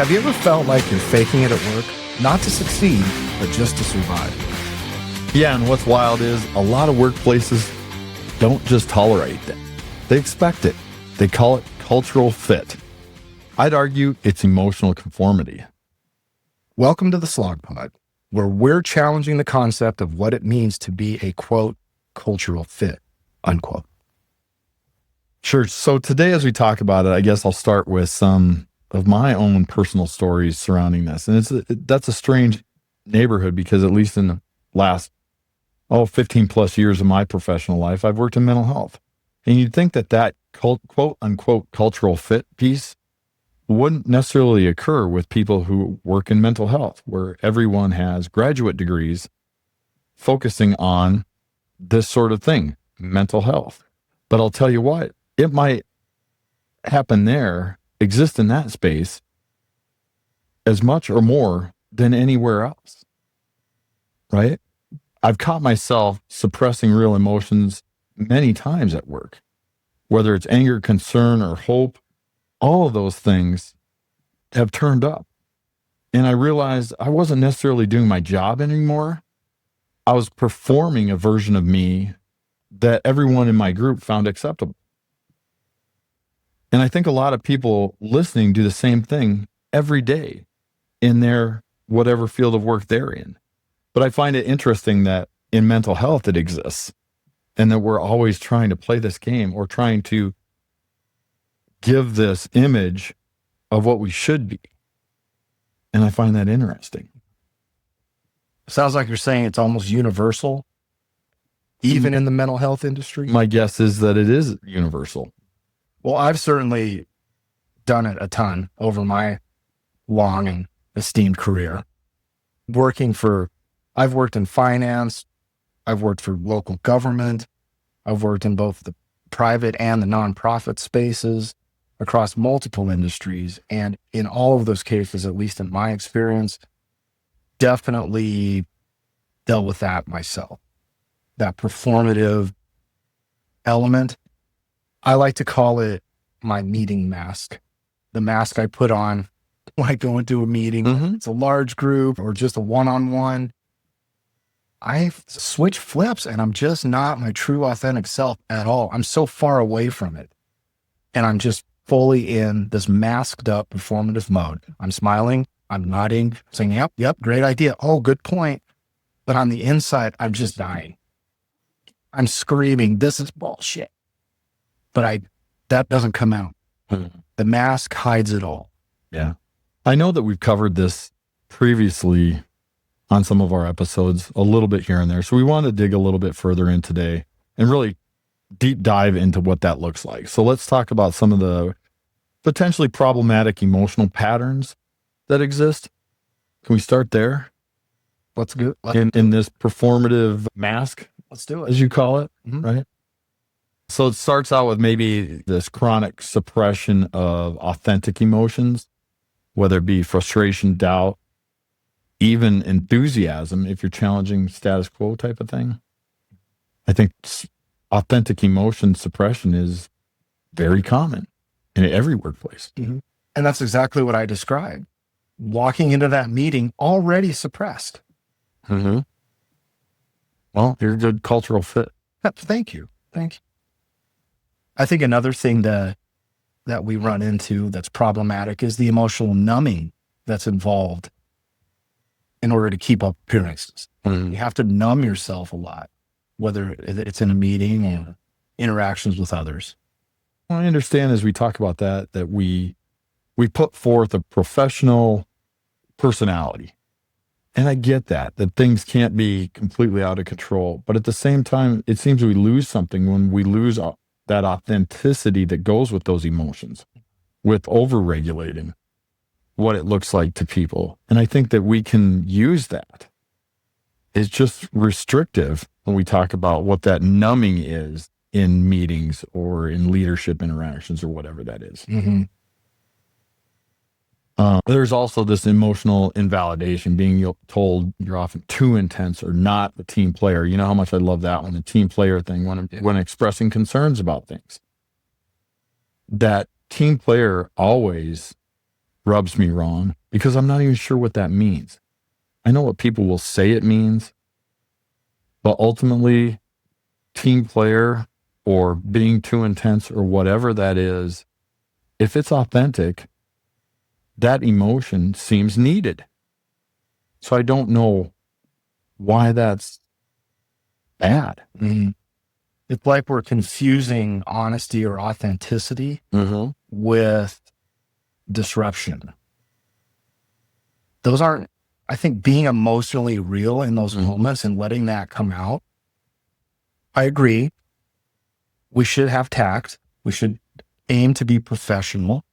Have you ever felt like you're faking it at work? Not to succeed, but just to survive. Yeah, and what's wild is a lot of workplaces don't just tolerate that. They expect it. They call it cultural fit. I'd argue it's emotional conformity. Welcome to the Slog Pod, where we're challenging the concept of what it means to be a, quote, cultural fit, unquote. Sure. So today, as we talk about it, I guess I'll start with some of my own personal stories surrounding this. And that's a strange neighborhood because at least in the last, 15 plus years of my professional life, I've worked in mental health. And you'd think that quote unquote cultural fit piece wouldn't necessarily occur with people who work in mental health, where everyone has graduate degrees focusing on this sort of thing, mental health. But I'll tell you what, it might happen there, exist in that space as much or more than anywhere else, right? I've caught myself suppressing real emotions many times at work, whether it's anger, concern, or hope. All of those things have turned up. And I realized I wasn't necessarily doing my job anymore. I was performing a version of me that everyone in my group found acceptable. And I think a lot of people listening do the same thing every day in their whatever field of work they're in. But I find it interesting that in mental health it exists and that we're always trying to play this game or trying to give this image of what we should be. And I find that interesting. Sounds like you're saying it's almost universal, even in the mental health industry. My guess is that it is universal. Well, I've certainly done it a ton over my long and esteemed career. I've worked in finance, I've worked for local government, I've worked in both the private and the nonprofit spaces across multiple industries. And in all of those cases, at least in my experience, definitely dealt with that myself. That performative element. I like to call it my meeting mask. The mask I put on when I go into a meeting. Mm-hmm. It's a large group or just a one-on-one. I switch flips and I'm just not my true authentic self at all. I'm so far away from it. And I'm just fully in this masked up performative mode. I'm smiling, I'm nodding, saying, yep, great idea. Oh, good point. But on the inside, I'm just dying. I'm screaming, this is bullshit. But that doesn't come out. The mask hides it all. Yeah. I know that we've covered this previously on some of our episodes, a little bit here and there. So we want to dig a little bit further in today and really deep dive into what that looks like. So let's talk about some of the potentially problematic emotional patterns that exist. Can we start there? Let's go. In this performative mask, Let's do it. as you call it, Mm-hmm. right? So it starts out with maybe this chronic suppression of authentic emotions, whether it be frustration, doubt, even enthusiasm, if you're challenging status quo type of thing. I think authentic emotion suppression is very common in every workplace. Mm-hmm. And that's exactly what I described. Walking into that meeting already suppressed. Mm-hmm. Well, you're a good cultural fit. Thank you. I think another thing that we run into that's problematic is the emotional numbing that's involved in order to keep up appearances. Mm-hmm. You have to numb yourself a lot, whether it's in a meeting or interactions with others. Well, I understand as we talk about that we put forth a professional personality. And I get that things can't be completely out of control. But at the same time, it seems we lose something when we lose that authenticity that goes with those emotions, with over-regulating what it looks like to people. And I think that we can use that. It's just restrictive when we talk about what that numbing is in meetings or in leadership interactions or whatever that is. Mm-hmm. There's also this emotional invalidation, being told you're often too intense or not a team player. You know how much I love that one, the team player thing, when expressing concerns about things. That team player always rubs me wrong because I'm not even sure what that means. I know what people will say it means, but ultimately, team player or being too intense or whatever that is, if it's authentic, that emotion seems needed. So I don't know why that's bad. It's like we're confusing honesty or authenticity with disruption. Those aren't, I think being emotionally real in those moments and letting that come out. I agree. We should have tact. We should aim to be professional,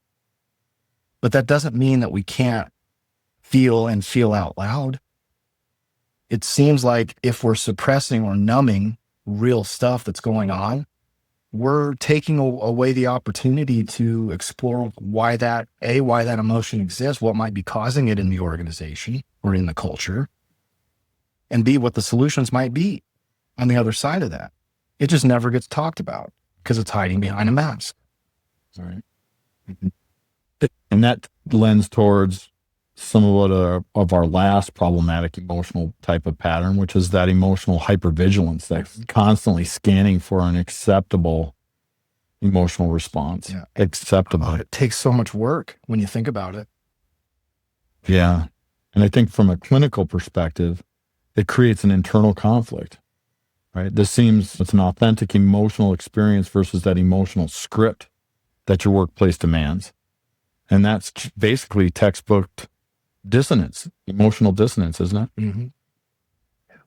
but that doesn't mean that we can't feel and feel out loud. It seems like if we're suppressing or numbing real stuff that's going on, we're taking away the opportunity to explore why that emotion exists, what might be causing it in the organization or in the culture, and B, what the solutions might be on the other side of that. It just never gets talked about because it's hiding behind a mask. All right. And that lends towards some of our last problematic emotional type of pattern, which is that emotional hypervigilance, that's constantly scanning for an acceptable emotional response. Yeah. Acceptable. It takes so much work when you think about it. Yeah. And I think from a clinical perspective, it creates an internal conflict, right? It's an authentic emotional experience versus that emotional script that your workplace demands. And that's basically textbook dissonance, emotional dissonance, isn't it?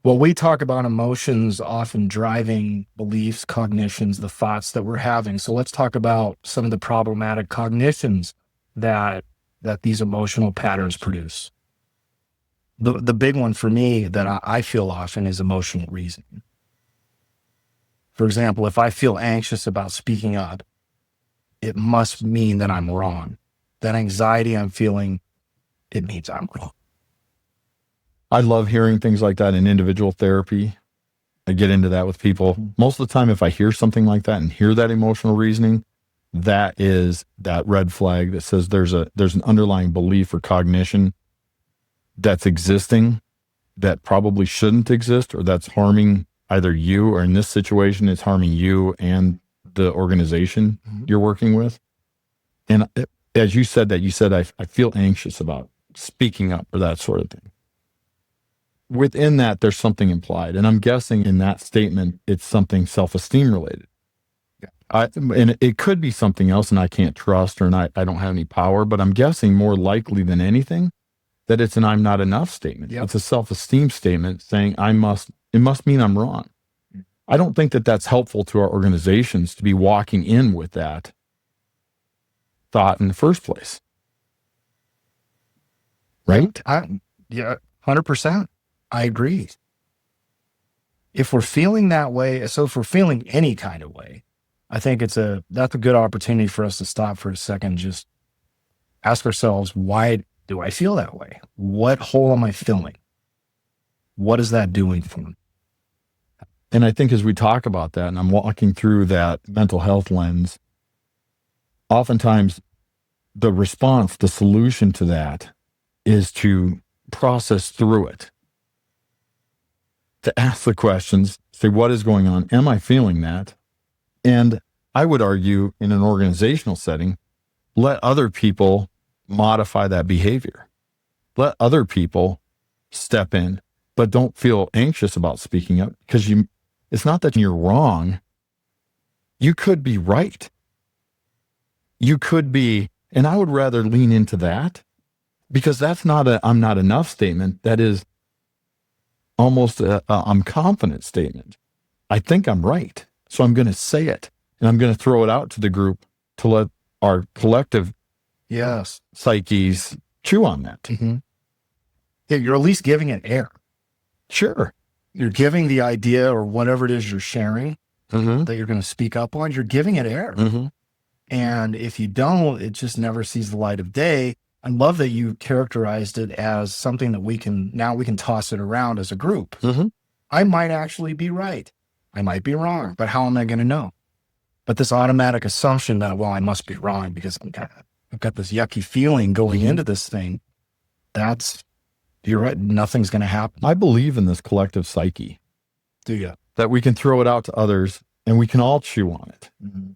Well, we talk about emotions often driving beliefs, cognitions, the thoughts that we're having. So let's talk about some of the problematic cognitions that these emotional patterns produce. The big one for me that I feel often is emotional reasoning. For example, if I feel anxious about speaking up, it must mean that I'm wrong. That anxiety I'm feeling, it means I'm wrong. I love hearing things like that in individual therapy. I get into that with people. Most of the time, if I hear something like that and hear that emotional reasoning, that is that red flag that says there's an underlying belief or cognition that's existing that probably shouldn't exist, or that's harming either you, or in this situation, it's harming you and the organization you're working with. And as you said, I feel anxious about speaking up or that sort of thing. Within that, there's something implied. And I'm guessing in that statement, it's something self-esteem related. And it could be something else and I can't trust, or I don't have any power, but I'm guessing more likely than anything that it's an I'm not enough statement. Yep. It's a self-esteem statement saying it must mean I'm wrong. I don't think that that's helpful to our organizations to be walking in with that thought in the first place. Right? Yeah, 100%. I agree. If we're feeling that way, so if we're feeling any kind of way, I think that's a good opportunity for us to stop for a second, just ask ourselves, why do I feel that way? What hole am I filling? What is that doing for me? And I think as we talk about that, and I'm walking through that mental health lens, oftentimes the response, the solution to that is to process through it, to ask the questions, say, what is going on? Am I feeling that? And I would argue in an organizational setting, let other people modify that behavior. Let other people step in, but don't feel anxious about speaking up, because it's not that you're wrong. You could be right. You could be, and I would rather lean into that, because that's not I'm not enough statement. That is almost a I'm confident statement. I think I'm right. So I'm going to say it, and I'm going to throw it out to the group to let our collective psyches chew on that. Yeah, you're at least giving it air. Sure. You're giving the idea or whatever it is you're sharing that you're going to speak up on, you're giving it air. And if you don't, it just never sees the light of day. I love that you characterized it as something that we can toss it around as a group. I might actually be right. I might be wrong, but how am I going to know? But this automatic assumption that, well, I must be wrong because I'm I've got this yucky feeling going into this thing. You're right. Nothing's going to happen. I believe in this collective psyche. Do you? That we can throw it out to others and we can all chew on it. Mm-hmm.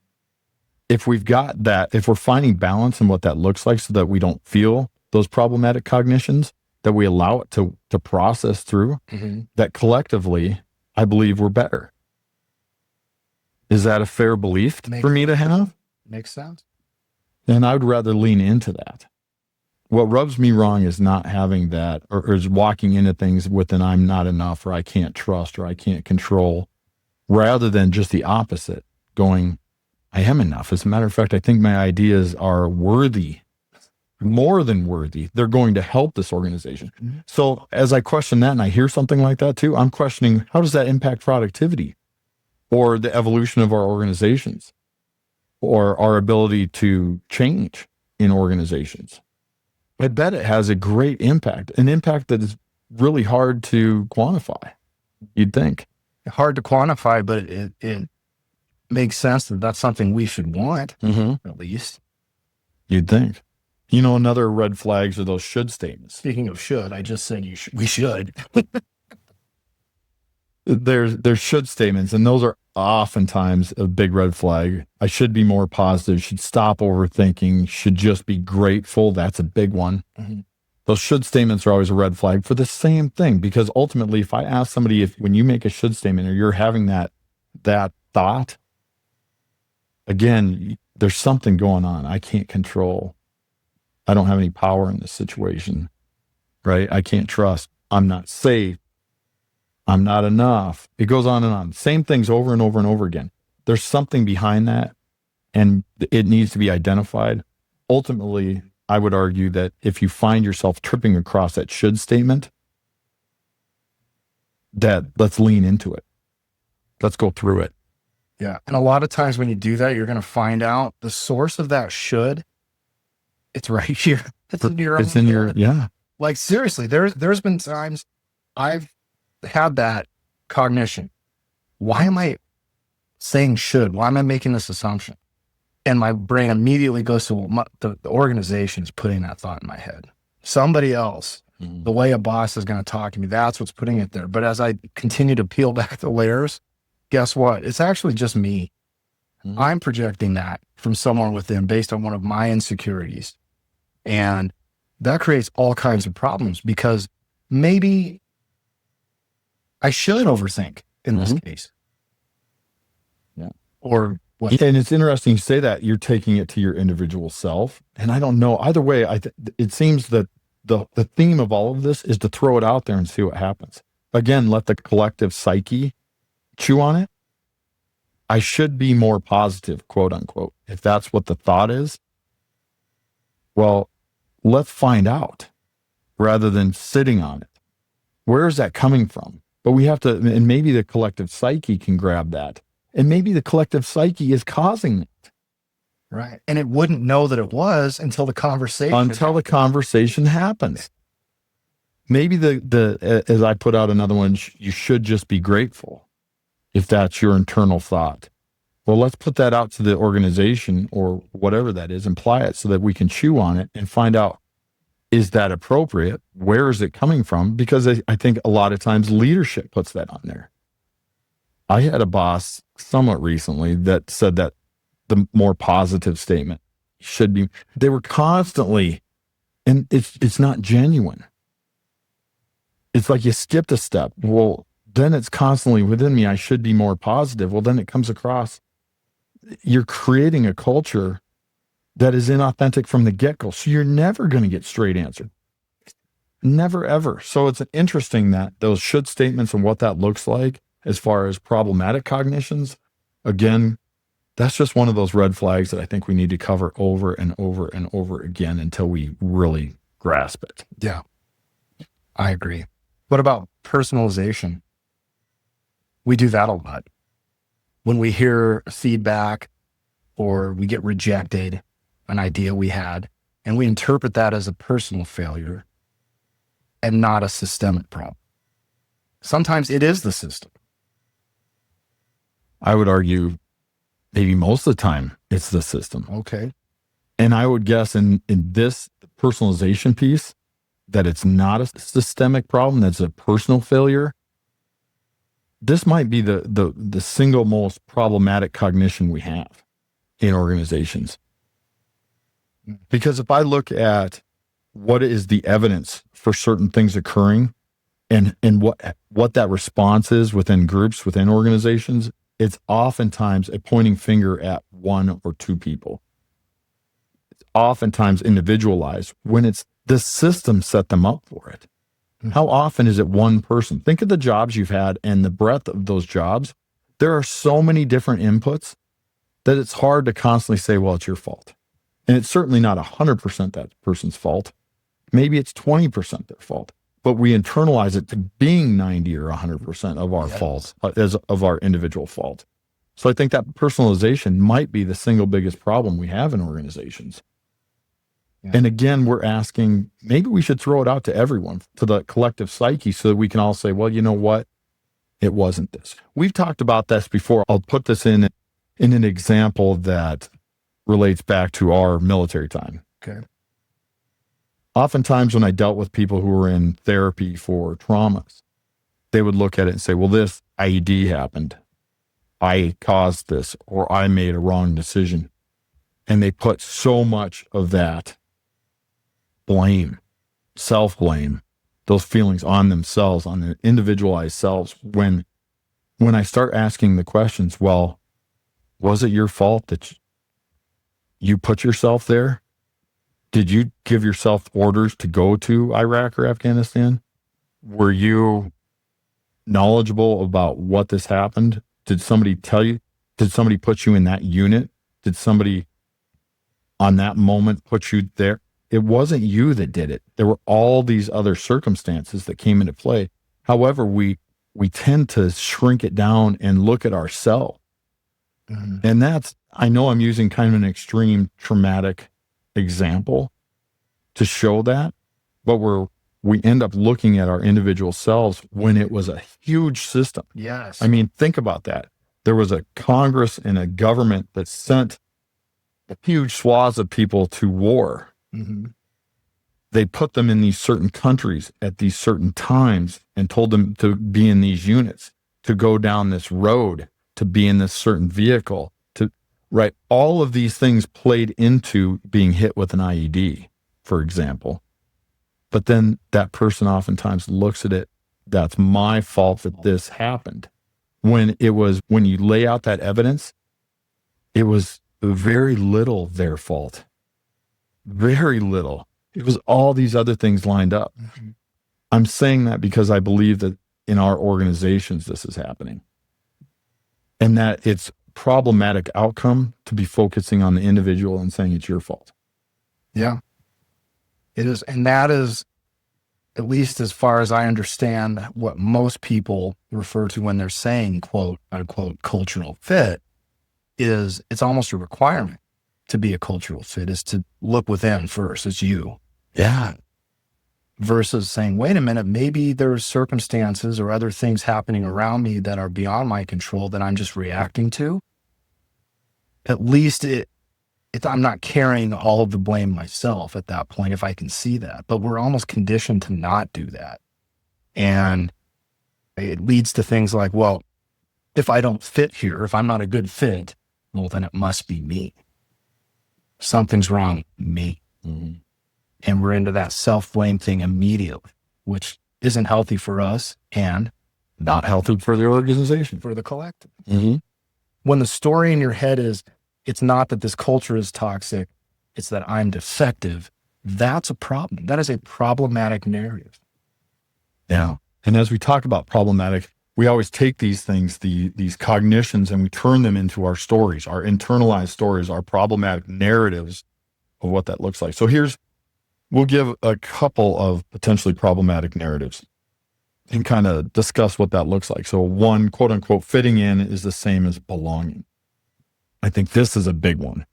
If we've got that, if we're finding balance in what that looks like so that we don't feel those problematic cognitions, that we allow it to process through, that collectively, I believe we're better. Is that a fair belief for me to have? Makes sense. And I would rather lean into that. What rubs me wrong is not having that, or is walking into things with an I'm not enough, or I can't trust, or I can't control, rather than just the opposite, going, I am enough. As a matter of fact, I think my ideas are worthy, more than worthy. They're going to help this organization. Mm-hmm. So as I question that and I hear something like that too, I'm questioning, how does that impact productivity or the evolution of our organizations or our ability to change in organizations? I bet it has a great impact, an impact that is really hard to quantify, you'd think. Hard to quantify, but it makes sense that that's something we should want, at least. You'd think. You know, another red flags are those should statements. Speaking of should, I just said we should. There's should statements, and those are oftentimes a big red flag. I should be more positive, should stop overthinking, should just be grateful. That's a big one. Mm-hmm. Those should statements are always a red flag for the same thing, because ultimately, if I ask somebody, when you make a should statement or you're having that thought, again, there's something going on. I can't control. I don't have any power in this situation, right? I can't trust. I'm not safe. I'm not enough. It goes on and on. Same things over and over and over again. There's something behind that, and it needs to be identified. Ultimately, I would argue that if you find yourself tripping across that should statement, that let's lean into it. Let's go through it. Yeah. And a lot of times when you do that, you're going to find out the source of that should. It's right here. It's in your yeah. Like, seriously, there's been times I've had that cognition. Why am I saying should? Why am I making this assumption? And my brain immediately goes to, well, the organization is putting that thought in my head. Somebody else, the way a boss is going to talk to me, that's what's putting it there. But as I continue to peel back the layers, guess what? It's actually just me. I'm projecting that from somewhere within based on one of my insecurities. And that creates all kinds of problems, because maybe I should overthink in this case. Yeah. Or what? And it's interesting you say that. You're taking it to your individual self. And I don't know. Either way, it seems that the theme of all of this is to throw it out there and see what happens. Again, let the collective psyche chew on it. I should be more positive, quote unquote. If that's what the thought is, well, let's find out rather than sitting on it. Where is that coming from? But we have to, and maybe the collective psyche can grab that. And maybe the collective psyche is causing it. Right. And it wouldn't know that it was until the conversation happens. Maybe as I put out another one, you should just be grateful if that's your internal thought. Well, let's put that out to the organization or whatever that is, apply it so that we can chew on it and find out, is that appropriate? Where is it coming from? Because I think a lot of times leadership puts that on there. I had a boss somewhat recently that said that the more positive statement should be, they were constantly, and it's not genuine. It's like you skipped a step. Well, then it's constantly within me, I should be more positive. Well, then it comes across, you're creating a culture that is inauthentic from the get-go. So you're never going to get straight answer. Never, ever. So it's interesting that those should statements and what that looks like as far as problematic cognitions, again, that's just one of those red flags that I think we need to cover over and over and over again until we really grasp it. Yeah, I agree. What about personalization? We do that a lot. When we hear feedback or we get rejected, an idea we had, and we interpret that as a personal failure and not a systemic problem. Sometimes it is the system. I would argue maybe most of the time it's the system. Okay. And I would guess in this personalization piece that it's not a systemic problem, that's a personal failure. This might be the single most problematic cognition we have in organizations. Because if I look at what is the evidence for certain things occurring and what that response is within groups, within organizations, it's oftentimes a pointing finger at one or two people. It's oftentimes individualized when it's the system set them up for it. How often is it one person? Think of the jobs you've had and the breadth of those jobs. There are so many different inputs that it's hard to constantly say, well, it's your fault. And it's certainly not 100% that person's fault. Maybe it's 20% their fault, but we internalize it to being 90 or 100% of our fault, as of our individual fault. So I think that personalization might be the single biggest problem we have in organizations. Yeah. And again, we're asking, maybe we should throw it out to everyone, to the collective psyche, so that we can all say, well, you know what? It wasn't this. We've talked about this before. I'll put this in an example that relates back to our military time. Okay. Oftentimes when I dealt with people who were in therapy for traumas, they would look at it and say, well, this IED happened. I caused this, or I made a wrong decision. And they put so much of that blame, self-blame, those feelings on themselves, on their individualized selves. When I start asking the questions, well, was it your fault that you put yourself there? Did you give yourself orders to go to Iraq or Afghanistan? Were you knowledgeable about what this happened? Did somebody tell you? Did somebody put you in that unit? Did somebody on that moment put you there? It wasn't you that did it. There were all these other circumstances that came into play. However, we tend to shrink it down and look at ourselves. Mm-hmm. And that's, I know I'm using kind of an extreme traumatic example to show that, but we end up looking at our individual selves when it was a huge system. Yes. I mean, think about that. There was a Congress and a government that sent huge swaths of people to war. Mm-hmm. They put them in these certain countries at these certain times and told them to be in these units, to go down this road, to be in this certain vehicle, right? All of these things played into being hit with an IED, for example. But then that person oftentimes looks at it, that's my fault that this happened. When you lay out that evidence, it was very little their fault. Very little. It was all these other things lined up. Mm-hmm. I'm saying that because I believe that in our organizations, this is happening. And that it's problematic outcome to be focusing on the individual and saying it's your fault. Yeah, it is. And that is, at least as far as I understand, what most people refer to when they're saying, quote unquote, cultural fit, is it's almost a requirement to be a cultural fit, is to look within first. It's you. Yeah. Versus saying, wait a minute, maybe there's circumstances or other things happening around me that are beyond my control that I'm just reacting to. At least I'm not carrying all of the blame myself at that point, if I can see that. But we're almost conditioned to not do that. And it leads to things like, well, if I don't fit here, if I'm not a good fit, well, then it must be me. Something's wrong with me. Mm-hmm. And we're into that self-blame thing immediately, which isn't healthy for us and not healthy for the organization, for the collective. Mm-hmm. When the story in your head is, it's not that this culture is toxic, it's that I'm defective, that's a problem. That is a problematic narrative. Yeah. And as we talk about problematic, we always take these things, these cognitions, and we turn them into our stories, our internalized stories, our problematic narratives of what that looks like. So we'll give a couple of potentially problematic narratives and kind of discuss what that looks like. So one, quote unquote, fitting in is the same as belonging. I think this is a big one,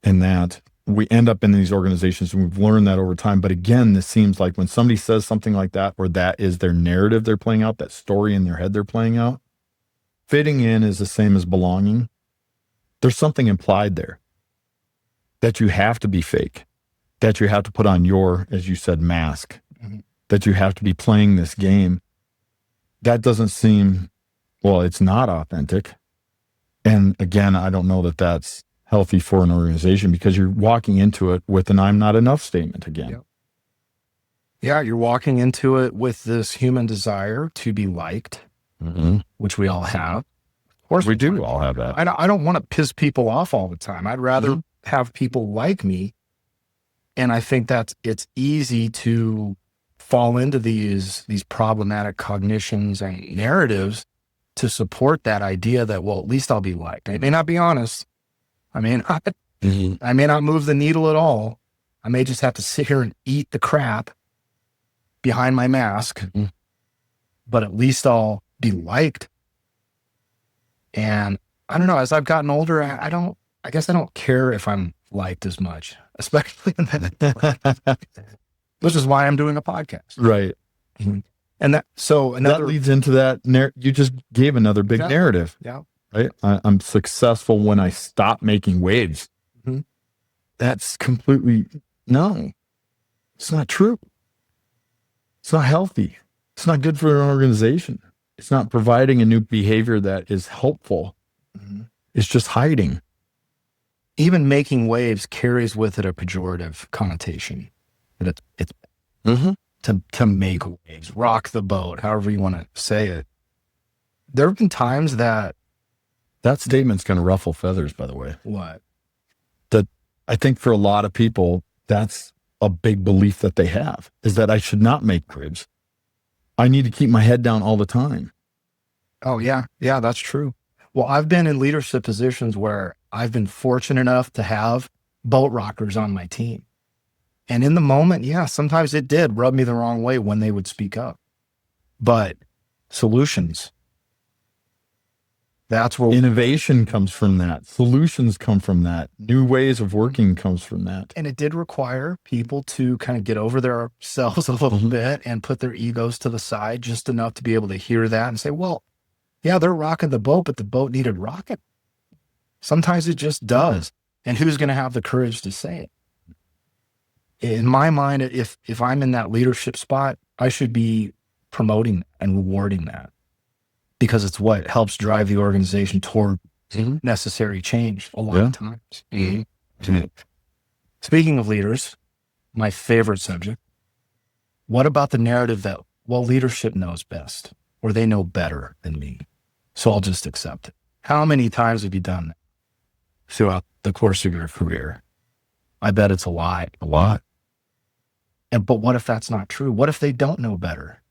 in that we end up in these organizations and we've learned that over time. But again, this seems like when somebody says something like that, or that is their narrative they're playing out, that story in their head they're playing out, fitting in is the same as belonging. There's something implied there. that you have to be fake, that you have to put on your, as you said, mask, that you have to be playing this game. That doesn't seem, well, it's not authentic. And again, I don't know that that's healthy for an organization, because you're walking into it with an "I'm not enough" statement again. Yep. Yeah, you're walking into it with this human desire to be liked, which we all have. Of course, we do all have that. I don't want to piss people off all the time. I'd rather have people like me. And I think it's easy to fall into these problematic cognitions and narratives to support that idea that, well, at least I'll be liked. I may not be honest. I may not move the needle at all. I may just have to sit here and eat the crap behind my mask, but at least I'll be liked. And I don't know, as I've gotten older, I guess I don't care if I'm liked as much, especially in that, which is why I'm doing a podcast. Right. And that leads into that. You just gave another big narrative. Yeah. Right. I'm successful when I stop making waves. That's completely, no, it's not true. It's not healthy. It's not good for an organization. It's not providing a new behavior that is helpful. It's just hiding. Even making waves carries with it a pejorative connotation. It's to make waves, rock the boat, however you want to say it. There have been times that statement's going to ruffle feathers, by the way. What? That I think for a lot of people, that's a big belief that they have, is that I should not make waves. I need to keep my head down all the time. Oh, yeah. Yeah, that's true. Well, I've been in leadership positions where I've been fortunate enough to have boat rockers on my team. And in the moment, yeah, sometimes it did rub me the wrong way when they would speak up. But solutions, that's where innovation comes from that. Solutions come from that. New ways of working comes from that. And it did require people to kind of get over themselves a little bit and put their egos to the side just enough to be able to hear that and say, well, yeah, they're rocking the boat, but the boat needed rocking. Sometimes it just does. And who's going to have the courage to say it? In my mind, if I'm in that leadership spot, I should be promoting and rewarding that, because it's what helps drive the organization toward necessary change a lot of times. Speaking of leaders, my favorite subject, what about the narrative that, well, leadership knows best, or they know better than me, so I'll just accept it? How many times have you done that throughout the course of your career? I bet it's a lot. A lot. But what if that's not true? What if they don't know better?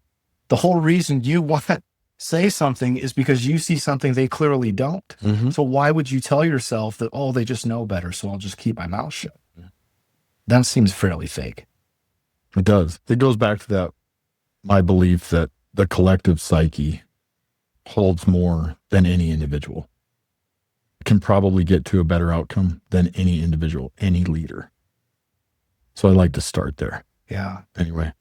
The whole reason you want to say something is because you see something they clearly don't. So why would you tell yourself that, oh, they just know better, so I'll just keep my mouth shut? That seems fairly fake. It does. It goes back to that, my belief that the collective psyche holds more than any individual. It can probably get to a better outcome than any individual, any leader. So I like to start there. Yeah. Anyway.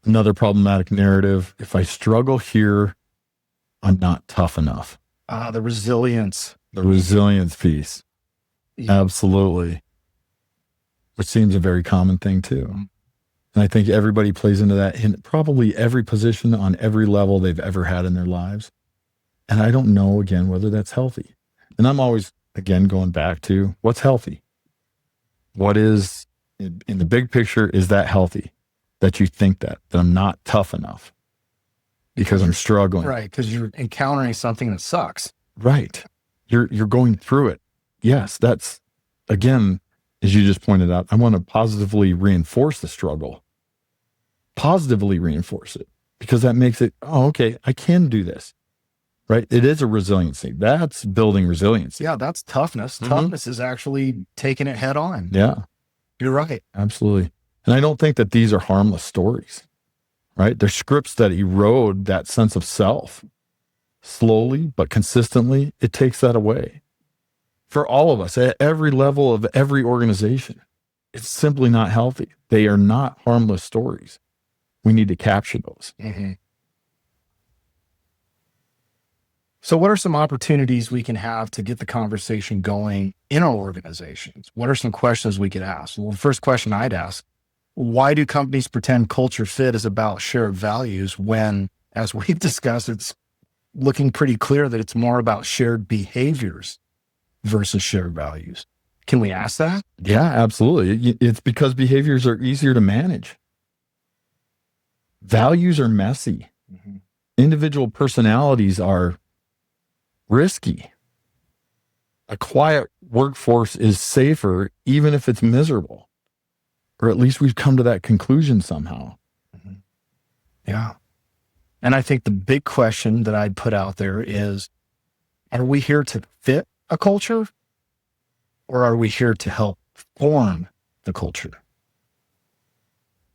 Another problematic narrative. If I struggle here, I'm not tough enough. The resilience. The resilience piece. Yeah. Absolutely. Which seems a very common thing too. And I think everybody plays into that in probably every position on every level they've ever had in their lives. And I don't know, again, whether that's healthy. And I'm always, again, going back to what's healthy. What is, in the big picture, is that healthy? That you think that I'm not tough enough because I'm struggling. Right, because you're encountering something that sucks. Right. You're going through it. Yes, that's, again, as you just pointed out, I want to positively reinforce the struggle. Positively reinforce it, because that makes it, oh, okay, I can do this. Right? It is a resiliency. That's building resiliency. Yeah, that's toughness. Toughness is actually taking it head on. Yeah. You're right. Absolutely. And I don't think that these are harmless stories, right? They're scripts that erode that sense of self. Slowly, but consistently, it takes that away. For all of us, at every level of every organization, it's simply not healthy. They are not harmless stories. We need to capture those. So what are some opportunities we can have to get the conversation going in our organizations? What are some questions we could ask? Well, the first question I'd ask, why do companies pretend culture fit is about shared values when, as we've discussed, it's looking pretty clear that it's more about shared behaviors versus shared values? Can we ask that? Yeah, absolutely. It's because behaviors are easier to manage. Values are messy. Mm-hmm. Individual personalities are risky. A quiet workforce is safer, even if it's miserable. Or at least we've come to that conclusion somehow. Mm-hmm. Yeah. And I think the big question that I'd put out there is, are we here to fit a culture, or are we here to help form the culture?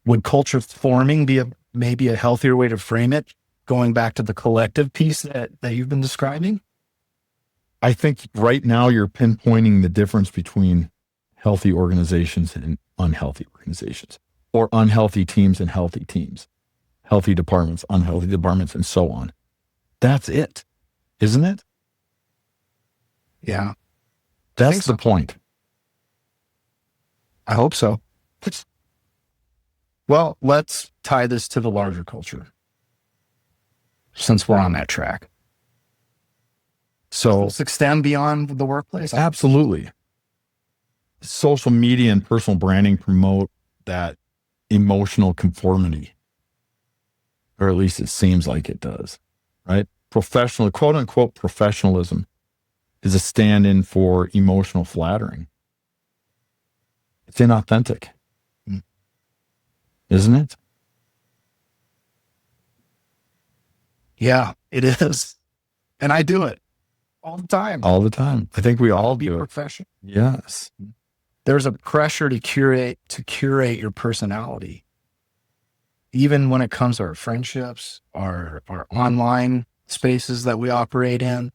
Would culture forming be maybe a healthier way to frame it, going back to the collective piece that you've been describing? I think right now you're pinpointing the difference between healthy organizations and unhealthy organizations, or unhealthy teams and healthy teams, healthy departments, unhealthy departments, and so on. That's it, isn't it? Yeah. That's the point. I hope so. Well, let's tie this to the larger culture, since we're on that track. So let's extend beyond the workplace. Absolutely. Social media and personal branding promote that emotional conformity, or at least it seems like it does, right? Professional, quote unquote, professionalism is a stand-in for emotional flattering. It's inauthentic, isn't it? Yeah, it is. And I do it all the time. All the time. I think we all be do it. Professional. Yes. There's a pressure to curate your personality. Even when it comes to our friendships, our online spaces that we operate in.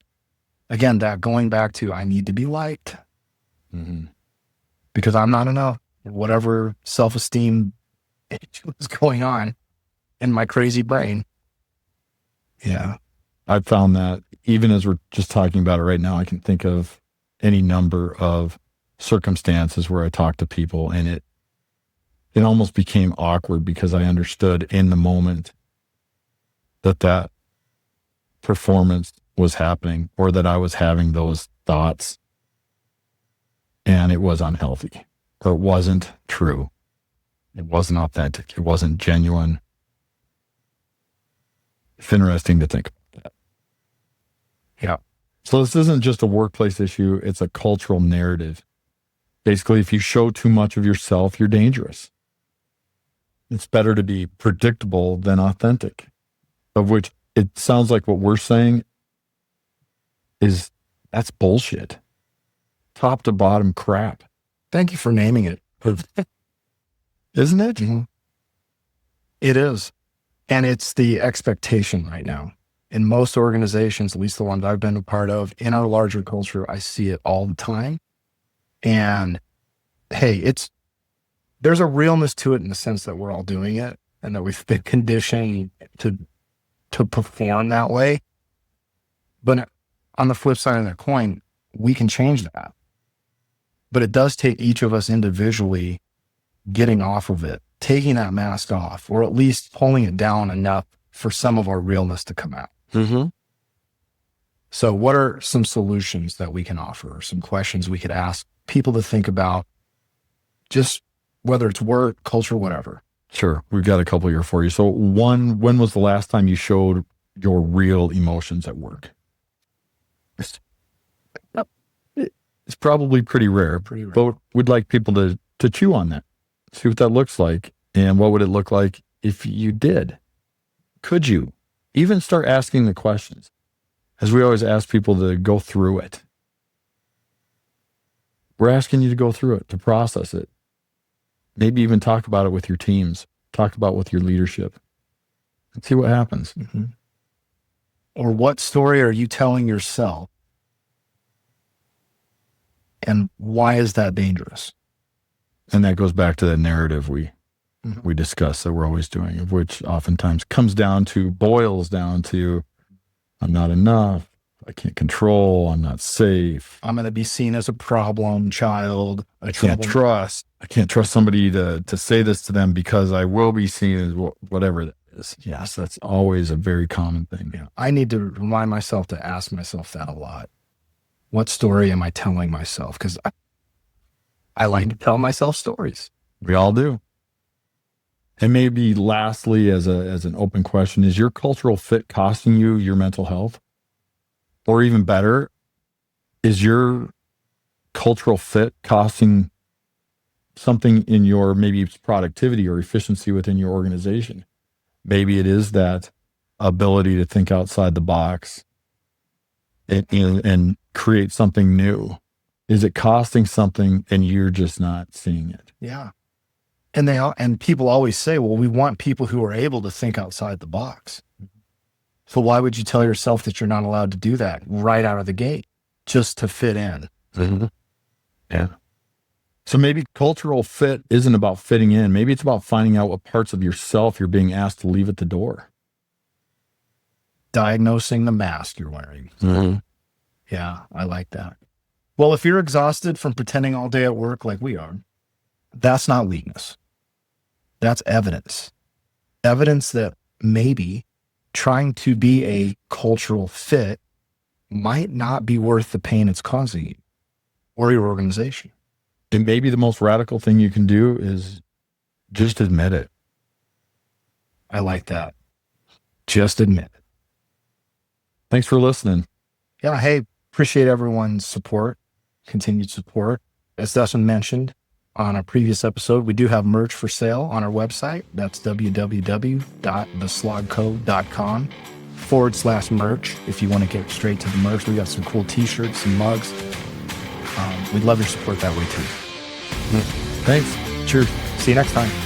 Again, that going back to, I need to be liked because I'm not enough. Whatever self-esteem is going on in my crazy brain. Yeah. I've found that even as we're just talking about it right now, I can think of any number of circumstances where I talk to people and it almost became awkward because I understood in the moment that performance was happening, or that I was having those thoughts, and it was unhealthy, or it wasn't true. It wasn't authentic. It wasn't genuine. It's interesting to think about that. Yeah. So this isn't just a workplace issue. It's a cultural narrative. Basically, if you show too much of yourself, you're dangerous. It's better to be predictable than authentic, of which it sounds like what we're saying is that's bullshit. Top to bottom crap. Thank you for naming it. Isn't it? Mm-hmm. It is. And it's the expectation right now. In most organizations, at least the ones I've been a part of, in our larger culture, I see it all the time. And hey, there's a realness to it in the sense that we're all doing it and that we've been conditioned to perform that way. But on the flip side of that coin, we can change that. But it does take each of us individually getting off of it, taking that mask off, or at least pulling it down enough for some of our realness to come out. Mm-hmm. So what are some solutions that we can offer, or some questions we could ask people to think about, just whether it's work, culture, whatever? Sure. We've got a couple here for you. So one, when was the last time you showed your real emotions at work? It's probably pretty rare, but we'd like people to chew on that, see what that looks like. And what would it look like if you did? Could you even start asking the questions? As we always ask people to go through it. We're asking you to go through it, to process it. Maybe even talk about it with your teams, talk about it with your leadership, and see what happens. Mm-hmm. Or what story are you telling yourself? And why is that dangerous? And that goes back to the narrative we discuss that we're always doing, of which oftentimes boils down to, I'm not enough, I can't control. I'm not safe. I'm going to be seen as a problem child. I can't trust. I can't trust somebody to say this to them because I will be seen as whatever that is. Yes, that's always a very common thing. Yeah. I need to remind myself to ask myself that a lot. What story am I telling myself? Because I like to tell myself stories. We all do. And maybe lastly, as an open question, is your cultural fit costing you your mental health? Or even better, is your cultural fit costing something in your, maybe it's productivity or efficiency within your organization? Maybe it is that ability to think outside the box and create something new. Is it costing something and you're just not seeing it? Yeah. And people always say, well, we want people who are able to think outside the box. So why would you tell yourself that you're not allowed to do that right out of the gate just to fit in? Mm-hmm. Yeah. So maybe cultural fit isn't about fitting in. Maybe it's about finding out what parts of yourself you're being asked to leave at the door. Diagnosing the mask you're wearing. Mm-hmm. Yeah, I like that. Well, if you're exhausted from pretending all day at work like we are, that's not weakness. That's evidence. Evidence that maybe trying to be a cultural fit might not be worth the pain it's causing you or your organization. And maybe the most radical thing you can do is just admit it. I like that. Just admit it. Thanks for listening. Yeah. Hey, appreciate everyone's support, continued support. As Dustin mentioned on our previous episode, we do have merch for sale on our website. That's www.theslogco.com/merch. If you want to get straight to the merch, we got some cool t-shirts and mugs. We'd love your support that way too. Thanks. Cheers. See you next time.